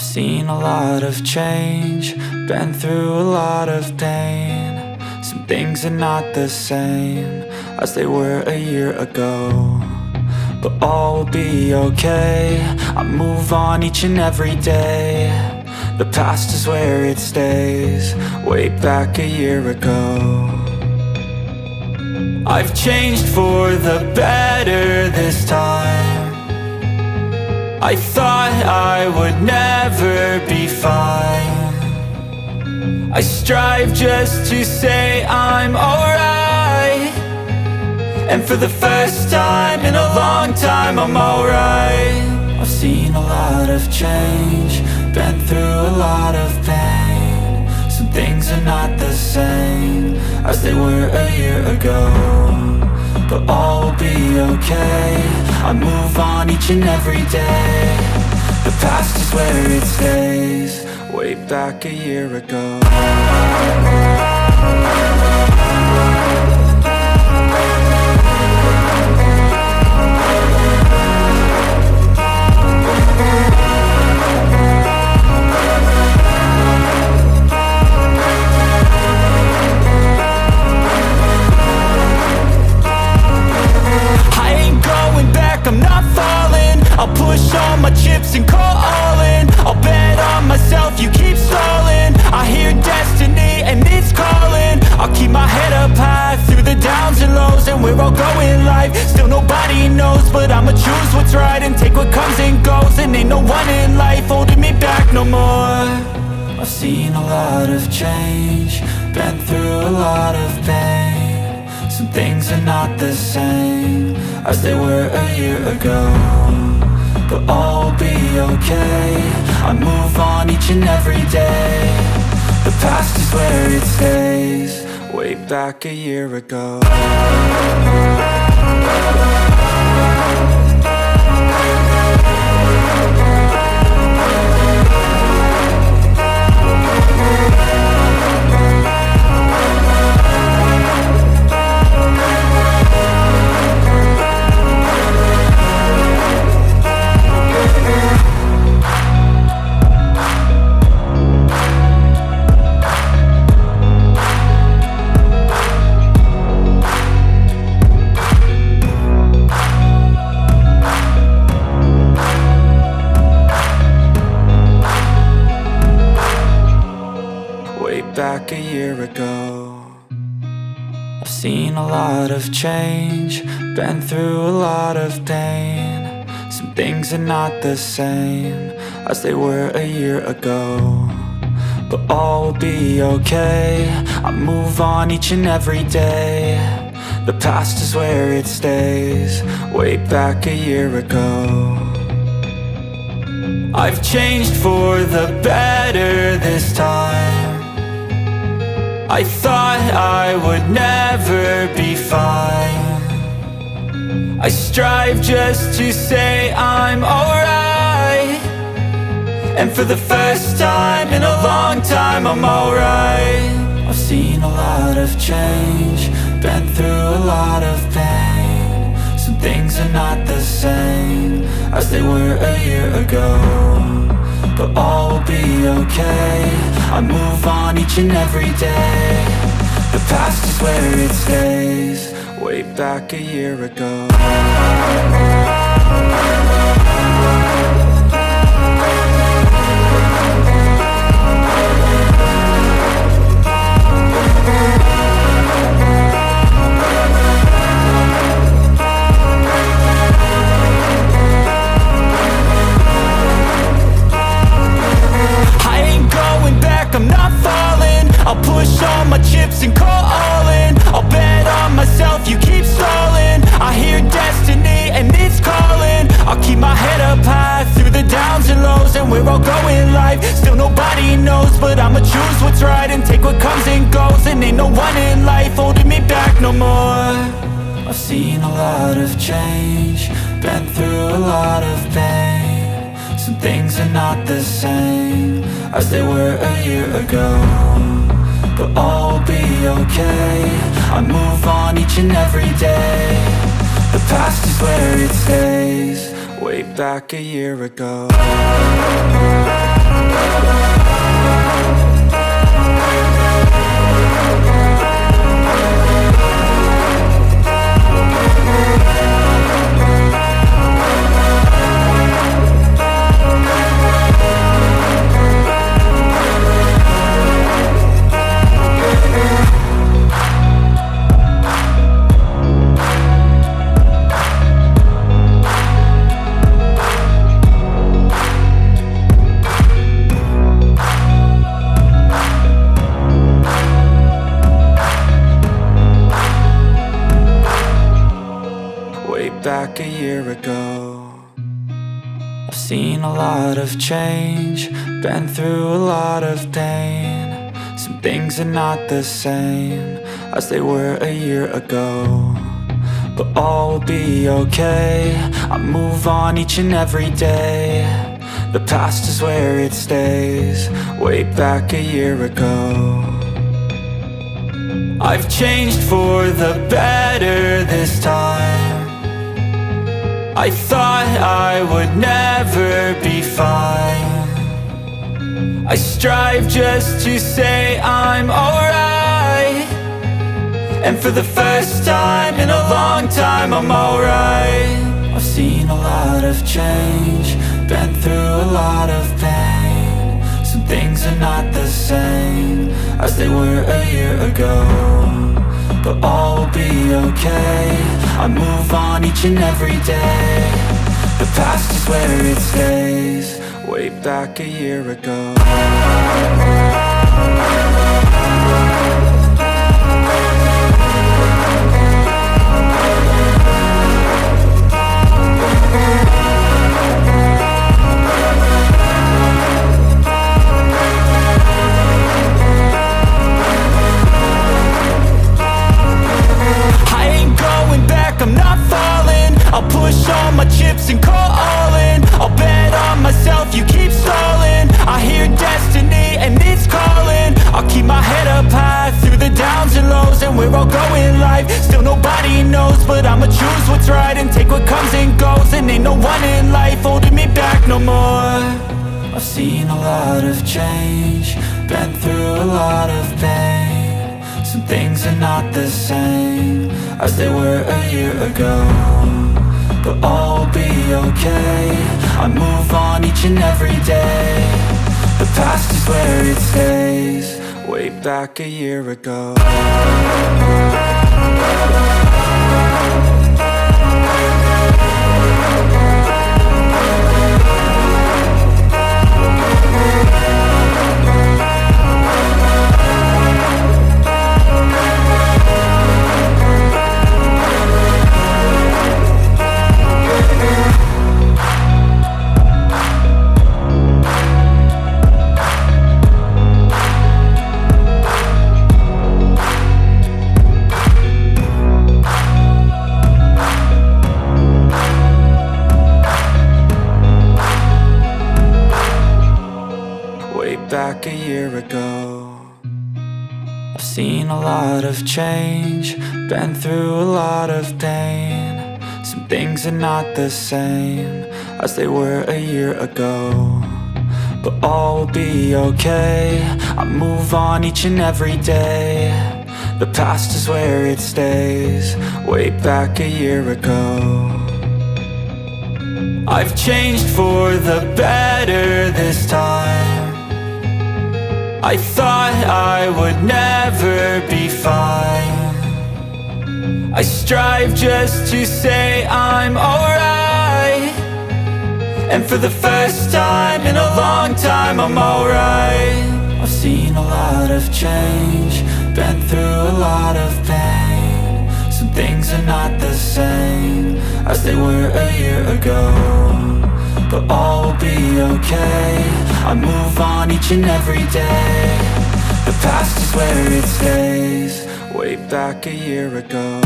I've seen a lot of change, been through a lot of pain. Some things are not the same as they were a year ago, but all will be okay. I move on each and every day. The past is where it stays, way back a year ago. I've changed for the better this time. I thought I would never be fine. I strive just to say I'm alright, and for the first time in a long time I'm alright. I've seen a lot of change, been through a lot of pain. Some things are not the same as they were a year ago, but all will be okay. I move on each and every day. The past is where it stays, way back a year ago. I'm not falling, I'll push all my chips and call all in. I'll bet on myself, you keep stalling. I hear destiny and it's calling. I'll keep my head up high through the downs and lows, and we're all going life. Still nobody knows, but I'ma choose what's right and take what comes and goes. And ain't no one in life holding me back no more. I've seen a lot of change, been through a lot of pain. Some things are not the same as they were a year ago, but all will be okay. I move on each and every day. The past is where it stays, way back a year ago. Back a year ago. I've seen a lot of change, been through a lot of pain. Some things are not the same as they were a year ago, but all will be okay. I move on each and every day. The past is where it stays, way back a year ago. I've changed for the better this time. I thought I would never be fine. I strive just to say I'm alright, and for the first time in a long time I'm alright. I've seen a lot of change, been through a lot of pain. Some things are not the same as they were a year ago, but all will be okay. I move on each and every day. The past is where it stays, way back a year ago. I'm not falling, I'll push all my chips and call all in. I'll bet on myself, you keep stalling. I hear destiny and it's calling. I'll keep my head up high through the downs and lows, and we're all going life. Still nobody knows, but I'ma choose what's right and take what comes and goes. And ain't no one in life holding me back no more. I've seen a lot of change, been through a lot of pain. Some things are not the same as they were a year ago, but all will be okay. I move on each and every day. The past is where it stays, way back a year ago. seen a lot of change, been through a lot of pain. Some things are not the same as they were a year ago, but all will be okay. I move on each and every day. The past is where it stays, way back a year ago. I've changed for the better this time. I thought I would never be fine. I strive just to say I'm alright, and for the first time in a long time I'm alright. I've seen a lot of change, been through a lot of pain. Some things are not the same as they were a year ago, but all will be okay. I move on each and every day. The past is where it stays, way back a year ago. I'm not falling, I'll push all my chips and call all in. I'll bet on myself, you keep stalling. I hear destiny and it's calling. I'll keep my head up high through the downs and lows, and we're all going live. Still nobody knows, but I'ma choose what's right and take what comes and goes. And ain't no one in life holding me back no more. I've seen a lot of change, been through a lot of pain. Some things are not the same as they were a year ago, but all will be okay. I move on each and every day. The past is where it stays, way back a year ago. Back a year ago, I've seen a lot of change, been through a lot of pain. Some things are not the same as they were a year ago, but all will be okay. I move on each and every day. The past is where it stays, way back a year ago. I've changed for the better this time. I thought I would never be fine. I strive just to say I'm alright, and for the first time in a long time I'm alright. I've seen a lot of change, been through a lot of pain. Some things are not the same as they were a year ago, but all will be okay. I move on each and every day. The past is where it stays, way back a year ago.